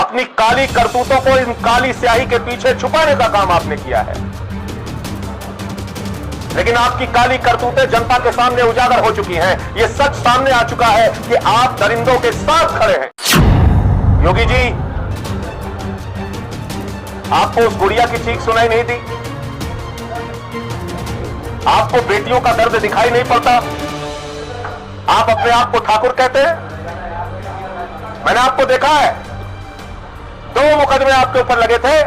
अपनी काली करतूतों को इन काली स्याही के पीछे छुपाने का काम आपने किया है, लेकिन आपकी काली करतूतें जनता के सामने उजागर हो चुकी हैं। यह सच सामने आ चुका है कि आप दरिंदों के साथ खड़े हैं। योगी जी, आपको उस गुड़िया की चीख सुनाई नहीं दी? आपको बेटियों का दर्द दिखाई नहीं पड़ता? आप अपने आप को ठाकुर कहते हैं? मैंने आपको देखा है, 2 मुकदमे आपके ऊपर लगे थे,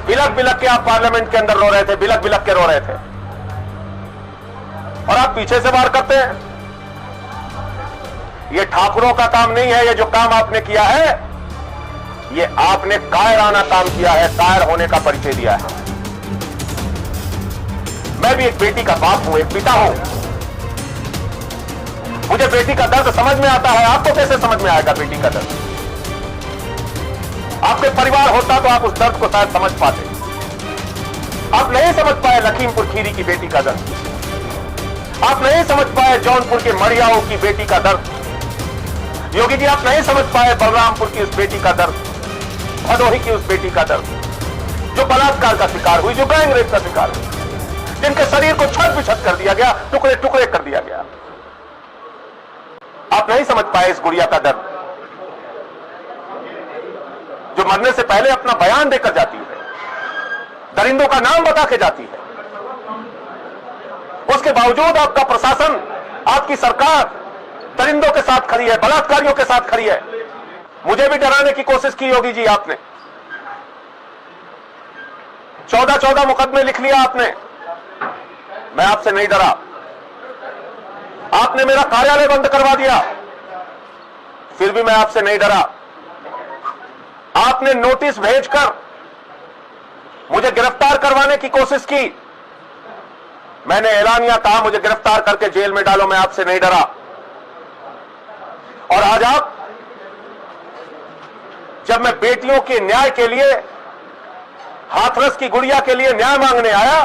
बिलक बिलक के आप पार्लियामेंट के अंदर रो रहे थे, बिलक बिलक के रो रहे थे, और आप पीछे से वार करते हैं। यह ठाकुरों का काम नहीं है। यह जो काम आपने किया है, यह आपने कायराना काम किया है, कायर होने का परिचय दिया है। मैं भी एक बेटी का बाप हूं, एक पिता हूं, मुझे बेटी का दर्द समझ में आता है। आपको कैसे समझ में आएगा बेटी का दर्द? आपके परिवार होता तो आप उस दर्द को शायद समझ पाते। आप नहीं समझ पाए लखीमपुर खीरी की बेटी का दर्द, आप नहीं समझ पाए जौनपुर के मरियाओं की बेटी का दर्द। योगी जी, आप नहीं समझ पाए बलरामपुर की उस बेटी का दर्द, भदोही की उस बेटी का दर्द जो बलात्कार का शिकार हुई, जो गैंग रेप का शिकार हुई, जिनके शरीर को छत बिछत कर दिया गया, टुकड़े टुकड़े कर दिया गया। आप नहीं समझ पाए इस गुड़िया का दर्द जो मरने से पहले अपना बयान देकर जाती है, दरिंदों का नाम बता के जाती है। उसके बावजूद आपका प्रशासन, आपकी सरकार दरिंदों के साथ खड़ी है, बलात्कारियों के साथ खड़ी है। मुझे भी डराने की कोशिश की योगी जी आपने। 14 मुकदमे लिख लिया आपने। मैं आपसे नहीं डरा। आपने मेरा कार्यालय बंद करवा दिया, फिर भी मैं आपसे नहीं डरा। आपने नोटिस भेजकर मुझे गिरफ्तार करवाने की कोशिश की। मैंने ऐलानिया कहा मुझे गिरफ्तार करके जेल में डालो, मैं आपसे नहीं डरा। और आज आप, जब मैं बेटियों के न्याय के लिए, हाथरस की गुड़िया के लिए न्याय मांगने आया,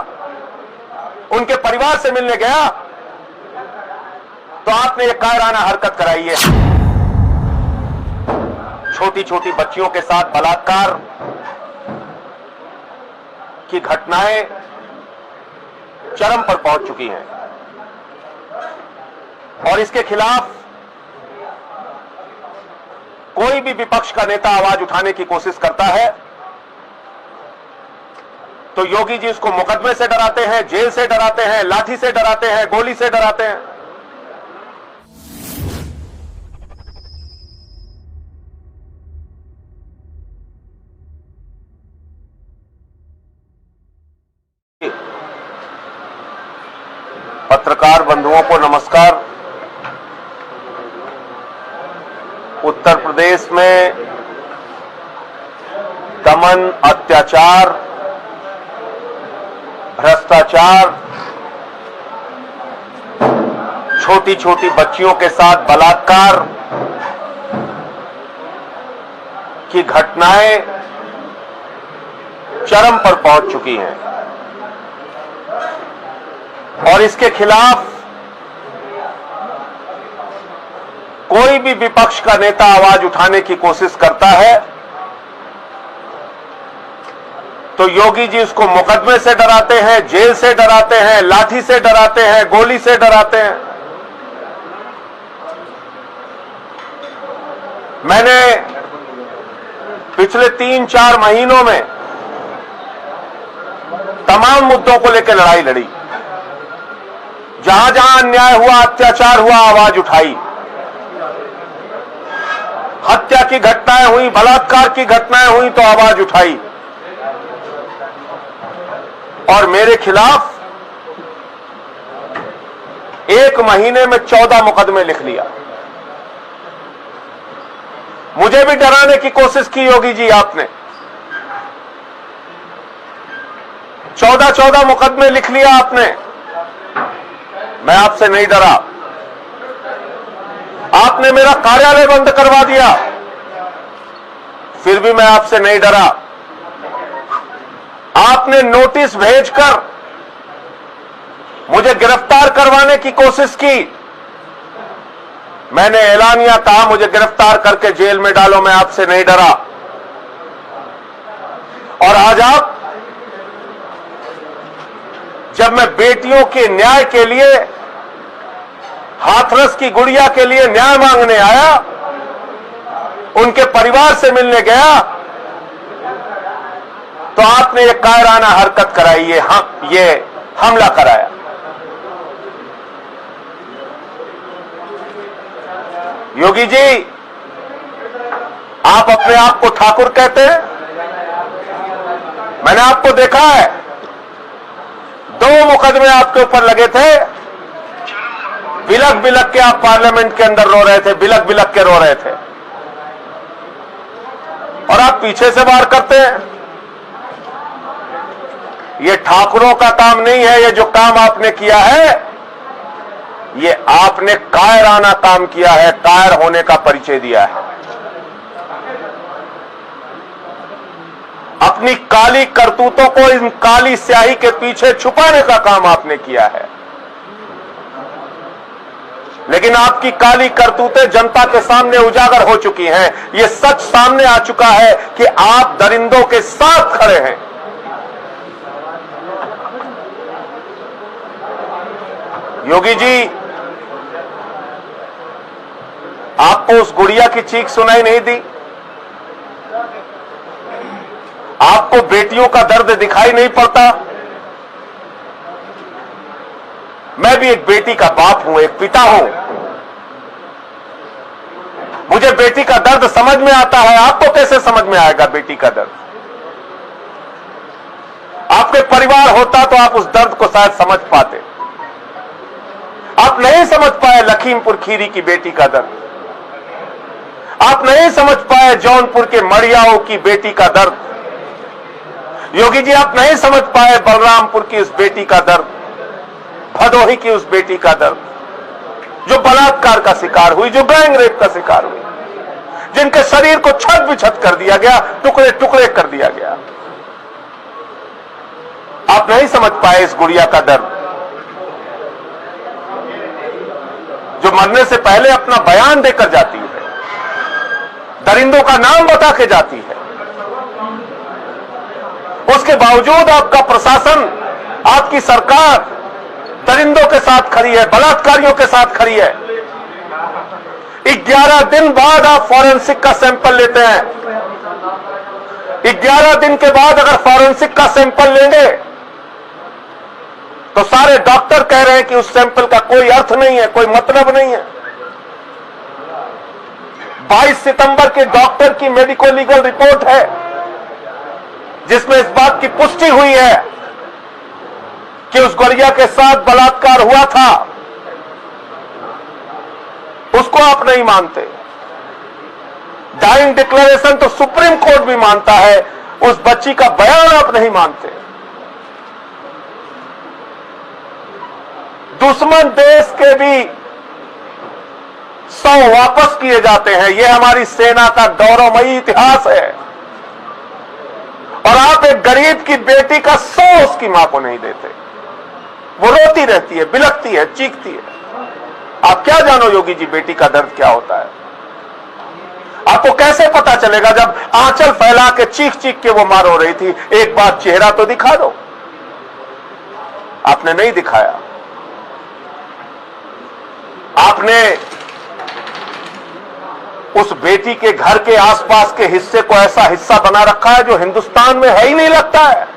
उनके परिवार से मिलने गया, तो आपने एक कायराना हरकत कराई है। छोटी छोटी बच्चियों के साथ बलात्कार की घटनाएं चरम पर पहुंच चुकी हैं, और इसके खिलाफ कोई भी विपक्ष का नेता आवाज उठाने की कोशिश करता है तो योगी जी उसको मुकदमे से डराते हैं, जेल से डराते हैं, लाठी से डराते हैं, गोली से डराते हैं। पत्रकार बंधुओं को नमस्कार। उत्तर प्रदेश में दमन, अत्याचार, भ्रष्टाचार, छोटी छोटी बच्चियों के साथ बलात्कार की घटनाएं चरम पर पहुंच चुकी हैं, और इसके खिलाफ कोई भी विपक्ष का नेता आवाज उठाने की कोशिश करता है तो योगी जी उसको मुकदमे से डराते हैं, जेल से डराते हैं, लाठी से डराते हैं, गोली से डराते हैं। मैंने पिछले 3-4 महीनों में तमाम मुद्दों को लेकर लड़ाई लड़ी। जहां जहां अन्याय हुआ, अत्याचार हुआ, आवाज उठाई। हत्या की घटनाएं हुई, बलात्कार की घटनाएं हुई तो आवाज उठाई, और मेरे खिलाफ 1 महीने में 14 मुकदमे लिख लिया। मुझे भी डराने की कोशिश की योगी जी आपने। 14 मुकदमे लिख लिया आपने। मैं आपसे नहीं डरा। आपने मेरा कार्यालय बंद करवा दिया, फिर भी मैं आपसे नहीं डरा। आपने नोटिस भेजकर मुझे गिरफ्तार करवाने की कोशिश की, मैंने ऐलानिया कहा, मुझे गिरफ्तार करके जेल में डालो, मैं आपसे नहीं डरा। और आज आप, जब मैं बेटियों के न्याय के लिए, हाथरस की गुड़िया के लिए न्याय मांगने आया, उनके परिवार से मिलने गया, तो आपने ये कायराना हरकत कराई, ये हमला कराया। योगी जी, आप अपने आप को ठाकुर कहते हैं? मैंने आपको देखा है, 2 मुकदमे आपके ऊपर लगे थे, बिलक बिलक के आप पार्लियामेंट के अंदर रो रहे थे, बिलक बिलक के रो रहे थे, और आप पीछे से वार करते हैं। ये ठाकुरों का काम नहीं है। ये जो काम आपने किया है, ये आपने कायराना काम किया है, कायर होने का परिचय दिया है। अपनी काली करतूतों को इन काली स्याही के पीछे छुपाने का काम आपने किया है, लेकिन आपकी काली करतूतें जनता के सामने उजागर हो चुकी हैं। यह सच सामने आ चुका है कि आप दरिंदों के साथ खड़े हैं। योगी जी, आपको उस गुड़िया की चीख सुनाई नहीं दी? आपको बेटियों का दर्द दिखाई नहीं पड़ता? मैं भी एक बेटी का बाप हूं, एक पिता हूं। मुझे बेटी का दर्द समझ में आता है। आपको कैसे समझ में आएगा बेटी का दर्द? आपके परिवार होता तो आप उस दर्द को शायद समझ पाते। आप नहीं समझ पाए लखीमपुर खीरी की बेटी का दर्द। आप नहीं समझ पाए जौनपुर के मड़ियाओं की बेटी का दर्द। योगी जी, आप नहीं समझ पाए बलरामपुर की उस बेटी का दर्द, भदोही की उस बेटी का दर्द, जो बलात्कार का शिकार हुई, जो गैंग रेप का शिकार हुई, जिनके शरीर को छत बिछत कर दिया गया, टुकड़े टुकड़े कर दिया गया। आप नहीं समझ पाए इस गुड़िया का दर्द, जो मरने से पहले अपना बयान देकर जाती है, दरिंदों का नाम बता के जाती है। उसके बावजूद आपका प्रशासन, आपकी सरकार दरिंदों के साथ खड़ी है, बलात्कारियों के साथ खड़ी है। 11 दिन बाद आप फॉरेंसिक का सैंपल लेते हैं। 11 दिन के बाद अगर फॉरेंसिक का सैंपल लेंगे तो सारे डॉक्टर कह रहे हैं कि उस सैंपल का कोई अर्थ नहीं है, कोई मतलब नहीं है। 22 सितंबर के डॉक्टर की मेडिको लीगल रिपोर्ट है, जिसमें इस बात की पुष्टि हुई है कि उस गुड़िया के साथ बलात्कार हुआ था। उसको आप नहीं मानते। डाइंग डिक्लेरेशन तो सुप्रीम कोर्ट भी मानता है, उस बच्ची का बयान आप नहीं मानते। दुश्मन देश के भी 100 वापस किए जाते हैं। यह हमारी सेना का गौरवमयी इतिहास है। और आप एक गरीब की बेटी का 100 उसकी मां को नहीं देते। वो रोती रहती है, बिलखती है, चीखती है। आप क्या जानो योगी जी बेटी का दर्द क्या होता है? आपको कैसे पता चलेगा जब आंचल फैला के चीख चीख के वो मार हो रही थी? एक बार चेहरा तो दिखा दो। आपने नहीं दिखाया। आपने उस बेटी के घर के आसपास के हिस्से को ऐसा हिस्सा बना रखा है जो हिंदुस्तान में है ही नहीं लगता है।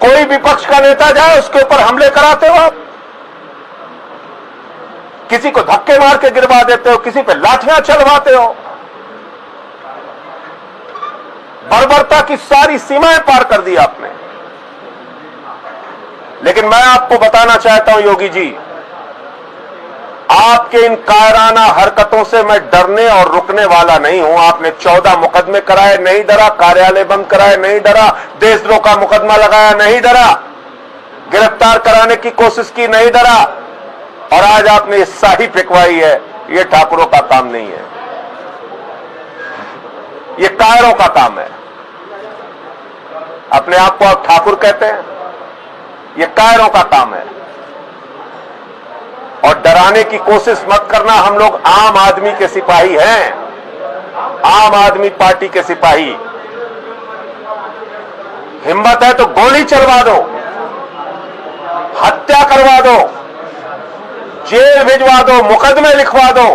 कोई विपक्ष का नेता जाए उसके ऊपर हमले कराते हो आप, किसी को धक्के मार के गिरवा देते हो, किसी पे लाठियां चलवाते हो। बर्बरता की सारी सीमाएं पार कर दी आपने। लेकिन मैं आपको बताना चाहता हूं योगी जी, आपके इन कायराना हरकतों से मैं डरने और रुकने वाला नहीं हूं। आपने 14 मुकदमे कराए, नहीं डरा। कार्यालय बंद कराए, नहीं डरा। देशद्रोह का मुकदमा लगाया, नहीं डरा। गिरफ्तार कराने की कोशिश की, नहीं डरा। और आज आपने ये शाही फेंकवाई है। ये ठाकुरों का काम नहीं है, ये कायरों का काम है। अपने आप को आप ठाकुर कहते हैं, ये कायरों का काम है। और डराने की कोशिश मत करना। हम लोग आम आदमी के सिपाही हैं, आम आदमी पार्टी के सिपाही। हिम्मत है तो गोली चलवा दो, हत्या करवा दो, जेल भिजवा दो, मुकदमे लिखवा दो,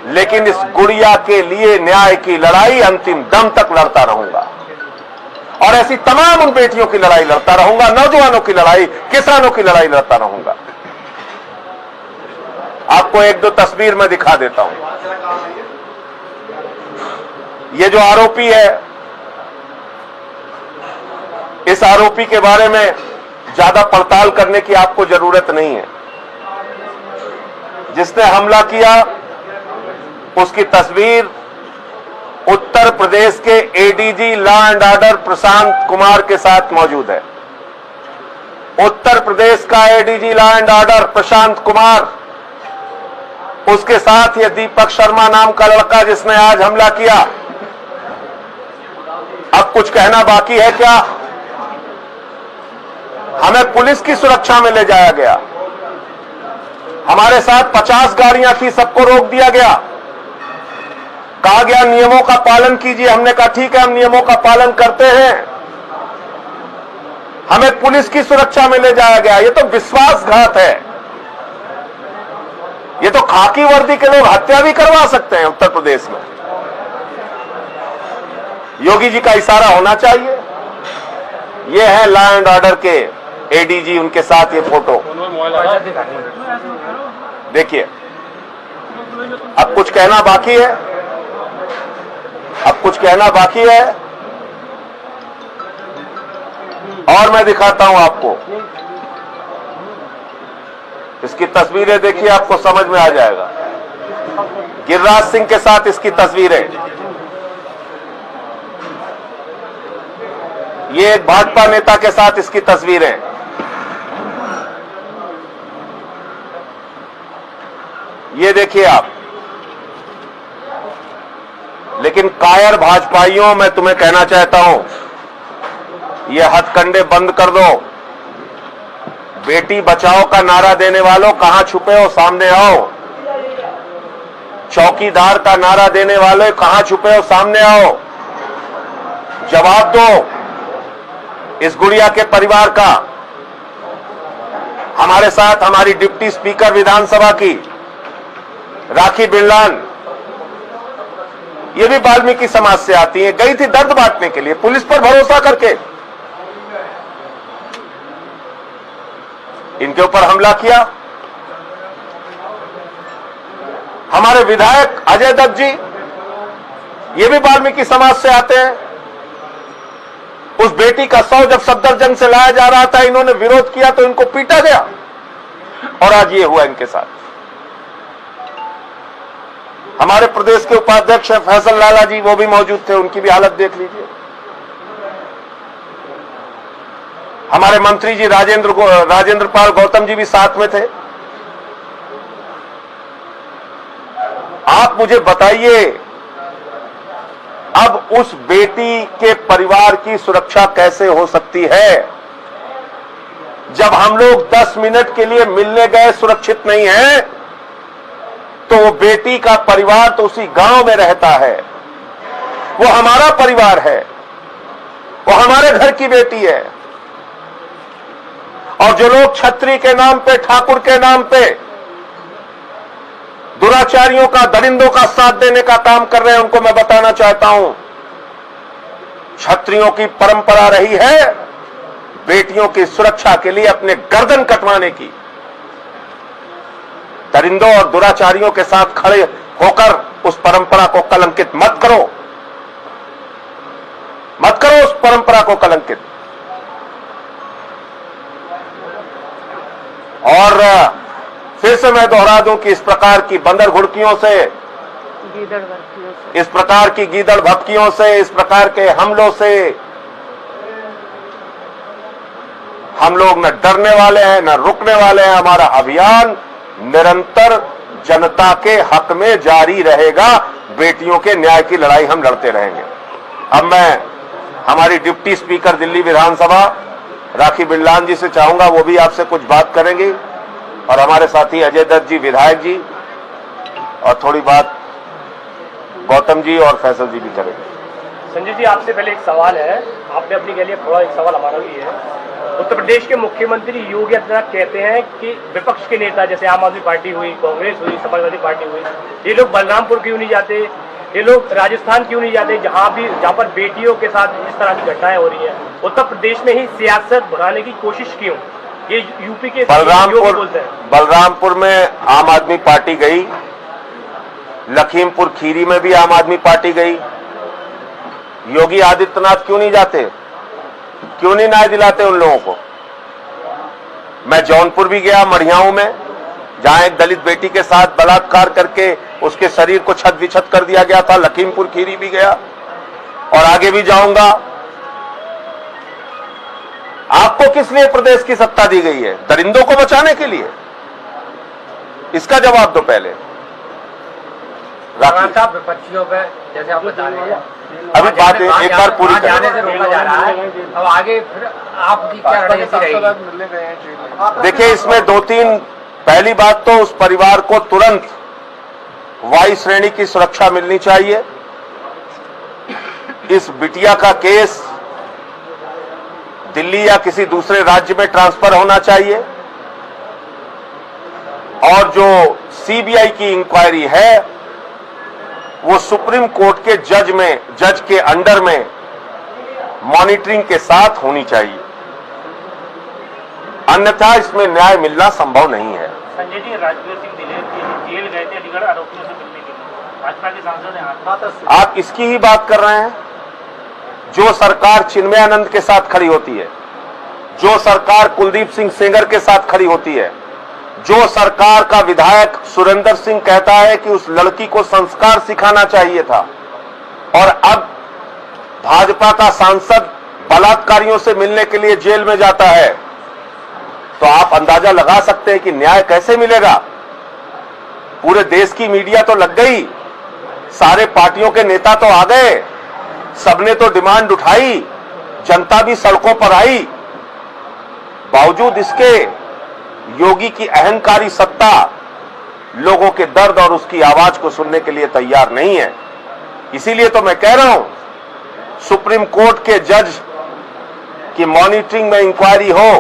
लेकिन इस गुड़िया के लिए न्याय की लड़ाई अंतिम दम तक लड़ता रहूंगा। और ऐसी तमाम उन बेटियों की लड़ाई लड़ता रहूंगा, नौजवानों की लड़ाई, किसानों की लड़ाई लड़ता रहूंगा। आपको एक दो तस्वीर मैं दिखा देता हूं। ये जो आरोपी है, इस आरोपी के बारे में ज्यादा पड़ताल करने की आपको जरूरत नहीं है। जिसने हमला किया उसकी तस्वीर उत्तर प्रदेश के ADG law and order Prashant Kumar के साथ मौजूद है। उत्तर प्रदेश का ADG law and order Prashant Kumar, उसके साथ ये दीपक शर्मा नाम का लड़का जिसने आज हमला किया। अब कुछ कहना बाकी है क्या? हमें पुलिस की सुरक्षा में ले जाया गया, हमारे साथ 50 गाड़ियां थी, सबको रोक दिया गया। कहा गया नियमों का पालन कीजिए। हमने कहा ठीक है, हम नियमों का पालन करते हैं। हमें पुलिस की सुरक्षा में ले जाया गया। ये तो विश्वासघात है। ये तो खाकी वर्दी के लोग हत्या भी करवा सकते हैं उत्तर प्रदेश में। योगी जी का इशारा होना चाहिए। ये है लॉ एंड ऑर्डर के एडीजी, उनके साथ ये फोटो देखिए। अब कुछ कहना बाकी है, अब कुछ कहना बाकी है और मैं दिखाता हूं आपको। इसकी तस्वीरें देखिए, आपको समझ में आ जाएगा। गिरिराज सिंह के साथ इसकी तस्वीरें। ये एक भाजपा नेता के साथ इसकी तस्वीरें। ये देखिए आप। लेकिन कायर भाजपाइयों, मैं तुम्हें कहना चाहता हूं, ये हथकंडे बंद कर दो। बेटी बचाओ का नारा देने वालों, कहां छुपे हो? सामने आओ। चौकीदार का नारा देने वाले, कहां छुपे हो? सामने आओ। जवाब दो इस गुड़िया के परिवार का। हमारे साथ हमारी डिप्टी स्पीकर विधानसभा की राखी बिरलान, ये भी वाल्मीकि समाज से आती है, गई थी दर्द बांटने के लिए पुलिस पर भरोसा करके। इनके ऊपर हमला किया। हमारे विधायक अजय दत्त जी, ये भी वाल्मीकि समाज से आते हैं। उस बेटी का शव जब सफदरजंग से लाया जा रहा था, इन्होंने विरोध किया तो इनको पीटा गया और आज ये हुआ इनके साथ। हमारे प्रदेश के उपाध्यक्ष हैं फैसल लाला जी, वो भी मौजूद थे, उनकी भी हालत देख लीजिए। हमारे मंत्री जी राजेंद्र पाल गौतम जी भी साथ में थे। आप मुझे बताइए, अब उस बेटी के परिवार की सुरक्षा कैसे हो सकती है जब हम लोग 10 मिनट के लिए मिलने गए, सुरक्षित नहीं है, तो वो बेटी का परिवार तो उसी गांव में रहता है। वो हमारा परिवार है, वो हमारे घर की बेटी है। और जो लोग छत्री के नाम पे, ठाकुर के नाम पे दुराचारियों का, दरिंदों का साथ देने का काम कर रहे हैं, उनको मैं बताना चाहता हूं, छत्रियों की परंपरा रही है बेटियों की सुरक्षा के लिए अपने गर्दन कटवाने की। दरिंदों और दुराचारियों के साथ खड़े होकर उस परंपरा को कलंकित मत करो, मत करो उस परंपरा को कलंकित। और फिर से मैं दोहरा दूं कि इस प्रकार की बंदर घुड़कियों से, इस प्रकार की गीदड़ भपकियों से, इस प्रकार के हमलों से हम लोग न डरने वाले हैं, न रुकने वाले हैं। हमारा अभियान निरंतर जनता के हक में जारी रहेगा। बेटियों के न्याय की लड़ाई हम लड़ते रहेंगे। अब मैं हमारी डिप्टी स्पीकर दिल्ली विधानसभा राखी बिरलान जी से चाहूंगा वो भी आपसे कुछ बात करेंगी, और हमारे साथी अजय दत्त जी विधायक जी, और थोड़ी बात गौतम जी और फैसल जी भी करेंगे। संजय जी, आपसे पहले एक सवाल है, आपने अपनी कह लिया, थोड़ा एक सवाल हमारा भी है। उत्तर प्रदेश के मुख्यमंत्री योगी आदित्यनाथ कहते हैं कि विपक्ष के नेता जैसे आम आदमी पार्टी हुई, कांग्रेस हुई, समाजवादी पार्टी हुई, ये लोग बलरामपुर क्यों नहीं जाते, ये लोग राजस्थान क्यों नहीं जाते, जहां पर बेटियों के साथ इस तरह की घटनाएं हो रही है, उत्तर प्रदेश में ही सियासत भगाने की कोशिश क्यों? ये यूपी के बलरामपुर में आम आदमी पार्टी गई, लखीमपुर खीरी में भी आम आदमी पार्टी गई। योगी आदित्यनाथ क्यों नहीं जाते, क्यों नहीं न्याय दिलाते उन लोगों को? मैं जौनपुर भी गया, मढ़ियाऊ में, जहां एक दलित बेटी के साथ बलात्कार करके उसके शरीर को छत विछत कर दिया गया था। लखीमपुर खीरी भी गया और आगे भी जाऊंगा। आपको किस लिए प्रदेश की सत्ता दी गई है? दरिंदों को बचाने के लिए? इसका जवाब दो पहले। साहब, विपक्षियों पे जैसे आप बता रहे हैं, अभी बात एक बार पूरी जाने से रोका जा रहा है, अब आगे फिर आपकी क्या रणनीति रहेगी? देखिए, इसमें दो तीन, पहली बात तो उस परिवार को तुरंत वायु श्रेणी की सुरक्षा मिलनी चाहिए। इस बिटिया का केस दिल्ली या किसी दूसरे राज्य में ट्रांसफर होना चाहिए, और जो सीबीआई की इंक्वायरी है वो सुप्रीम कोर्ट के जज के अंडर में मॉनिटरिंग के साथ होनी चाहिए, अन्यथा इसमें न्याय मिलना संभव नहीं है। संजय जी, राजवीर सिंह जेल गए थे अलीगढ़ आरोपियों से मिलने के लिए, भाजपा के सांसद हैं। आप इसकी ही बात कर रहे हैं? जो सरकार चिन्मयानंद के साथ खड़ी होती है, जो सरकार कुलदीप सिंह सेंगर के साथ खड़ी होती है, जो सरकार का विधायक सुरेंद्र सिंह कहता है कि उस लड़की को संस्कार सिखाना चाहिए था, और अब भाजपा का सांसद बलात्कारियों से मिलने के लिए जेल में जाता है, तो आप अंदाजा लगा सकते हैं कि न्याय कैसे मिलेगा। पूरे देश की मीडिया तो लग गई, सारे पार्टियों के नेता तो आ गए, सबने तो डिमांड उठाई, जनता भी सड़कों पर आई, बावजूद इसके योगी की अहंकारी सत्ता लोगों के दर्द और उसकी आवाज को सुनने के लिए तैयार नहीं है। इसीलिए तो मैं कह रहा हूं, सुप्रीम कोर्ट के जज की मॉनिटरिंग में इंक्वायरी हो।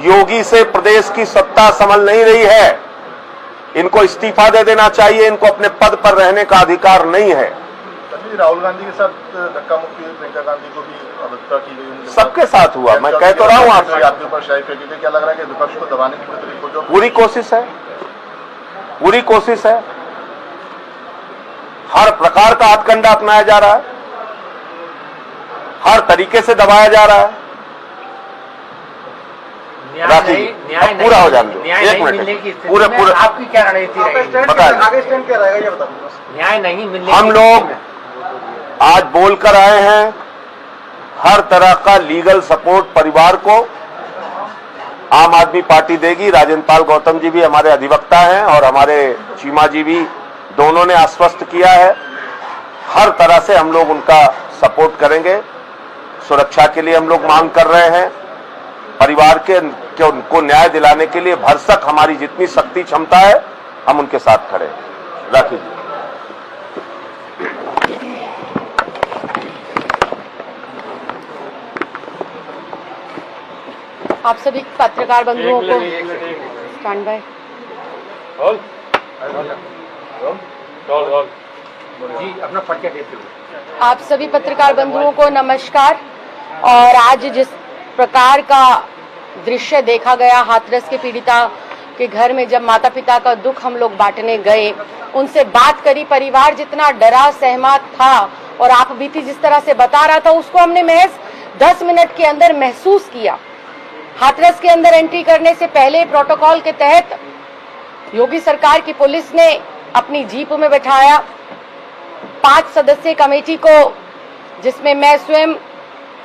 योगी से प्रदेश की सत्ता संभल नहीं रही है, इनको इस्तीफा दे देना चाहिए, इनको अपने पद पर रहने का अधिकार नहीं है। राहुल गांधी के साथ धक्का मुक्की हुई, प्रियंका गांधी को भी हत्या की गई, सबके साथ हुआ। मैं कह तो रहा हूं आपसे, आपके ऊपर शाही फेंकी गई। क्या लग रहा है कि विपक्ष को दबाने की पूरी तरीके जो पूरी कोशिश है, पूरी कोशिश है, हर प्रकार का हथकंडा अपनाया जा रहा है, हर तरीके से दबाया जा रहा है। न्याय पूरा हो जाने दो, एक मिनट, पूरे आपकी क्या रणनीति रहेगी? आगे स्टैंड क्या रहेगा ये बताओ। न्याय नहीं मिलने, हम लोग आज बोलकर आए हैं, हर तरह का लीगल सपोर्ट परिवार को आम आदमी पार्टी देगी। राजेंद्र पाल गौतम जी भी हमारे अधिवक्ता हैं और हमारे चीमा जी भी, दोनों ने आश्वस्त किया है, हर तरह से हम लोग उनका सपोर्ट करेंगे। सुरक्षा के लिए हम लोग मांग कर रहे हैं, परिवार के उनको न्याय दिलाने के लिए भरसक हमारी जितनी शक्ति क्षमता है हम उनके साथ खड़े हैं। राखी जी, आप सभी पत्रकार बंधुओं को स्टैंड बाय। जी, अपना परिचय देते हुए। आप सभी पत्रकार बंधुओं को नमस्कार। और आज जिस प्रकार का दृश्य देखा गया हाथरस के पीड़िता के घर में, जब माता पिता का दुख हम लोग बांटने गए, उनसे बात करी, परिवार जितना डरा सहमत था और आप बीती जिस तरह से बता रहा था, उसको हमने महज 10 मिनट के अंदर महसूस किया। हाथरस के अंदर एंट्री करने से पहले प्रोटोकॉल के तहत योगी सरकार की पुलिस ने अपनी जीप में बैठाया 5 सदस्यीय कमेटी को, जिसमें मैं स्वयं,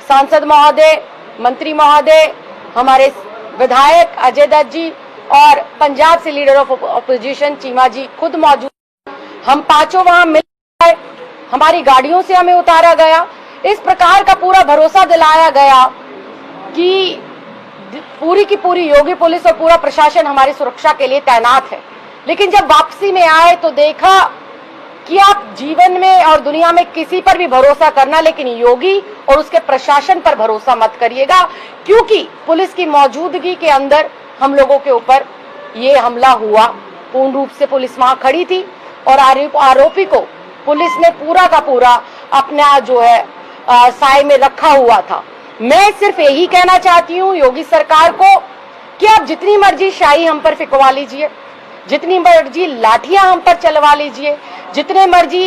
सांसद महोदय, मंत्री महोदय, हमारे विधायक अजय दत्त जी और पंजाब से लीडर ऑफ ऑपोजिशन चीमा जी खुद मौजूद। हम पांचों वहां मिल गए, हमारी गाड़ियों से हमें उतारा गया, इस प्रकार का पूरा भरोसा दिलाया गया कि पूरी की पूरी योगी पुलिस और पूरा प्रशासन हमारी सुरक्षा के लिए तैनात है, लेकिन जब वापसी में आए तो देखा कि आप जीवन में और दुनिया में किसी पर भी भरोसा करना, लेकिन योगी और उसके प्रशासन पर भरोसा मत करिएगा, क्योंकि पुलिस की मौजूदगी के अंदर हम लोगों के ऊपर ये हमला हुआ। पूर्ण रूप से पुलिस वहां खड़ी थी और आरोपी को पुलिस ने पूरा का पूरा अपना जो है साए में रखा हुआ था। मैं सिर्फ यही कहना चाहती हूँ योगी सरकार को कि आप जितनी मर्जी शाही हम पर फिकवा लीजिए, जितनी मर्जी लाठियां हम पर चलवा लीजिए, जितने मर्जी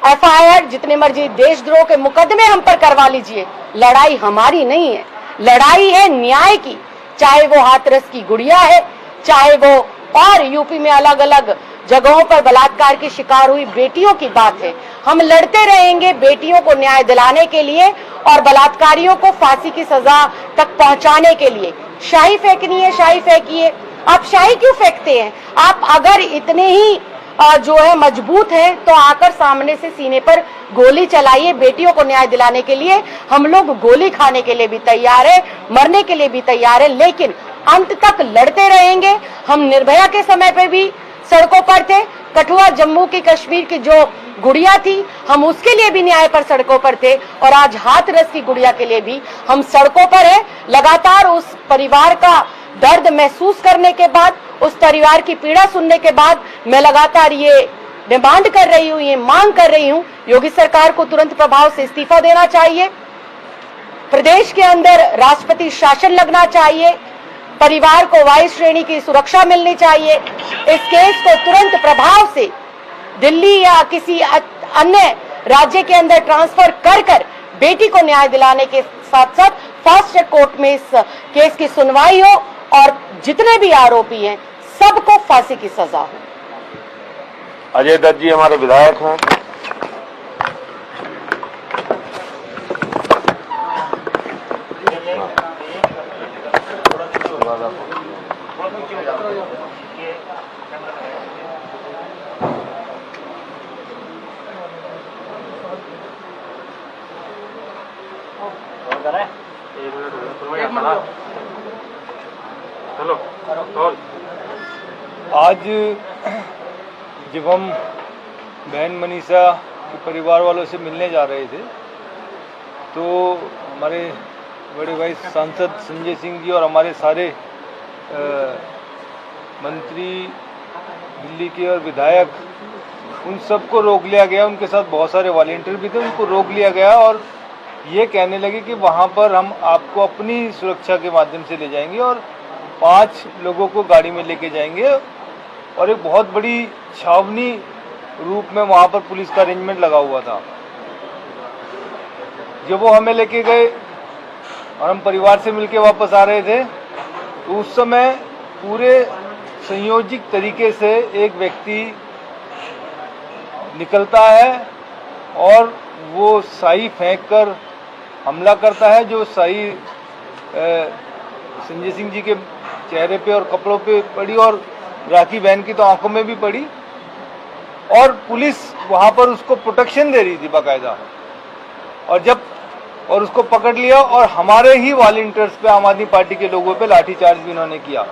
एफआईआर, जितने मर्जी देशद्रोह के मुकदमे हम पर करवा लीजिए, लड़ाई हमारी नहीं है, लड़ाई है न्याय की। चाहे वो हाथरस की गुड़िया है, चाहे वो और यूपी में अलग अलग जगहों पर बलात्कार की शिकार हुई बेटियों की बात है। हम लड़ते रहेंगे बेटियों को न्याय दिलाने के लिए और बलात्कारियों को फांसी की सजा तक पहुंचाने के लिए। शाही फेंकनी है, शाही फेंकिए। आप शाही क्यों फेंकते हैं? आप अगर इतने ही जो है मजबूत हैं तो आकर सामने से सीने पर गोली चलाइए। बेटियों को न्याय दिलाने के लिए हम लोग गोली खाने के लिए भी तैयार है, मरने के लिए भी तैयार है, लेकिन अंत तक लड़ते रहेंगे। हम निर्भया के समय पे भी सड़कों पर थे, कठुआ जम्मू की कश्मीर की जो गुड़िया थी हम उसके लिए भी न्याय पर सड़कों पर थे, और आज हाथरस की गुड़िया के लिए भी हम सड़कों पर हैं। लगातार उस परिवार का दर्द महसूस करने के बाद, उस परिवार की पीड़ा सुनने के बाद मैं लगातार ये डिमांड कर रही हूँ, ये मांग कर रही हूँ, योगी सरकार को तुरंत प्रभाव से इस्तीफा देना चाहिए, प्रदेश के अंदर राष्ट्रपति शासन लगना चाहिए, परिवार को वायु श्रेणी की सुरक्षा मिलनी चाहिए। इस केस को तुरंत प्रभाव से दिल्ली या किसी अन्य राज्य के अंदर ट्रांसफर कर बेटी को न्याय दिलाने के साथ साथ फास्ट ट्रैक कोर्ट में इस केस की सुनवाई हो और जितने भी आरोपी हैं सबको फांसी की सजा हो। अजय दत्त जी हमारे विधायक हैं। आज जब हम बहन मनीषा के परिवार वालों से मिलने जा रहे थे तो हमारे बड़े भाई सांसद संजय सिंह जी और हमारे सारे मंत्री दिल्ली के और विधायक, उन सबको रोक लिया गया। उनके साथ बहुत सारे वॉलंटियर भी थे, उनको रोक लिया गया और ये कहने लगे कि वहाँ पर हम आपको अपनी सुरक्षा के माध्यम से ले जाएंगे और 5 लोगों को गाड़ी में लेके जाएंगे और एक बहुत बड़ी छावनी रूप में वहाँ पर पुलिस का अरेंजमेंट लगा हुआ था। जब वो हमें लेके गए और हम परिवार से मिलके वापस आ रहे थे तो उस समय पूरे संयोजित तरीके से एक व्यक्ति निकलता है और वो साई फेंककर हमला करता है, जो साई संजय सिंह जी के चेहरे पे और कपड़ों पे पड़ी और राखी बहन की तो आंखों में भी पड़ी, और पुलिस वहां पर उसको प्रोटेक्शन दे रही थी बाकायदा। और उसको पकड़ लिया और हमारे ही वॉलंटियर्स पे, आम आदमी पार्टी के लोगों पे लाठीचार्ज भी इन्होंने किया।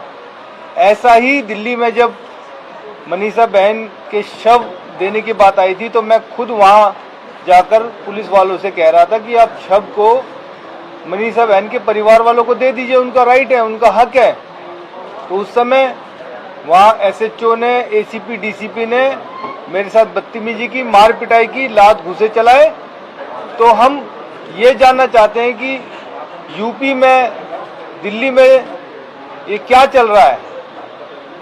ऐसा ही दिल्ली में जब मनीषा बहन के शव देने की बात आई थी तो मैं खुद वहां जाकर पुलिस वालों से कह रहा था कि आप शव को मनीषा बहन के परिवार वालों को दे दीजिए, उनका राइट है, उनका हक है। तो उस समय वहाँ एसएचओ ने, एसीपी, डीसीपी ने मेरे साथ बदतमीजी की, मार पिटाई की, लात घूंसे चलाए। तो हम ये जानना चाहते हैं कि यूपी में, दिल्ली में ये क्या चल रहा है?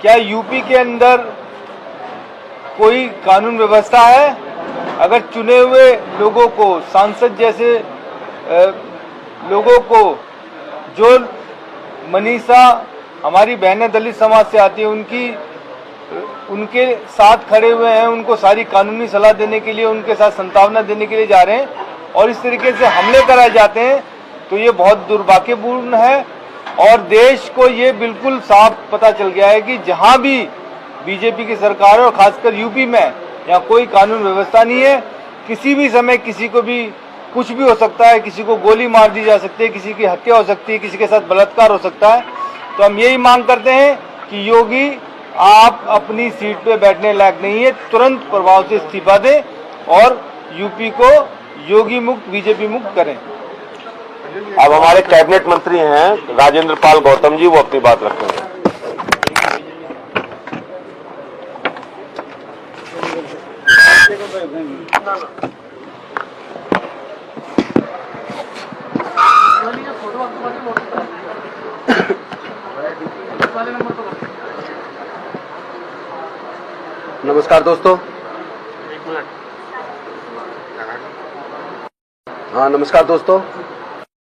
क्या यूपी के अंदर कोई कानून व्यवस्था है? अगर चुने हुए लोगों को, सांसद जैसे लोगों को, जो मनीषा हमारी बहनें दलित समाज से आती है, उनके साथ खड़े हुए हैं, उनको सारी कानूनी सलाह देने के लिए, उनके साथ संतावना देने के लिए जा रहे हैं और इस तरीके से हमले कराए जाते हैं, तो ये बहुत दुर्भाग्यपूर्ण है। और देश को ये बिल्कुल साफ पता चल गया है कि जहां भी बीजेपी की सरकार है और खासकर यूपी में, यहाँ कोई कानून व्यवस्था नहीं है। किसी भी समय किसी को भी कुछ भी हो सकता है, किसी को गोली मार दी जा सकती है, किसी की हत्या हो सकती है, किसी के साथ बलात्कार हो सकता है। तो हम यही मांग करते हैं कि योगी आप अपनी सीट पे बैठने लायक नहीं है, तुरंत प्रभाव से इस्तीफा दें और यूपी को योगी मुक्त, बीजेपी मुक्त करें। अब हमारे कैबिनेट मंत्री हैं राजेंद्र पाल गौतम जी, वो अपनी बात रखेंगे। नमस्कार दोस्तों। हाँ नमस्कार दोस्तों।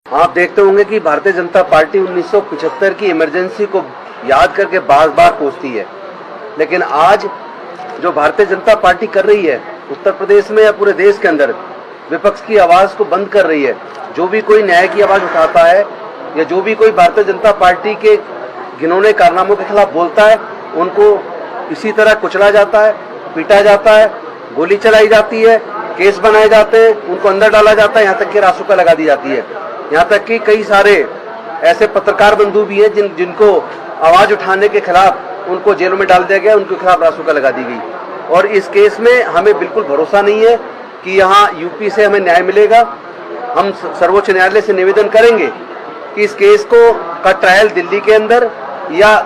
आप देखते होंगे कि भारतीय जनता पार्टी 1975 की इमरजेंसी को याद करके बार बार कोसती है, लेकिन आज जो भारतीय जनता पार्टी कर रही है उत्तर प्रदेश में या पूरे देश के अंदर, विपक्ष की आवाज को बंद कर रही है। जो भी कोई न्याय की आवाज उठाता है या जो भी कोई भारतीय जनता पार्टी के घिनौने कारनामों के खिलाफ बोलता है, उनको इसी तरह कुचला जाता है, पीटा जाता है, गोली चलाई जाती है, केस बनाए जाते हैं, उनको अंदर डाला जाता है, यहाँ तक कि रासुका लगा दी जाती है। यहाँ तक कि कई सारे ऐसे पत्रकार बंधु भी हैं जिनको आवाज उठाने के खिलाफ उनको जेलों में डाल दिया गया, उनके खिलाफ रासुका लगा दी गई। और इस केस में हमें बिल्कुल भरोसा नहीं है कि यहाँ यूपी से हमें न्याय मिलेगा। हम सर्वोच्च न्यायालय से निवेदन करेंगे कि इस केस का ट्रायल दिल्ली के अंदर या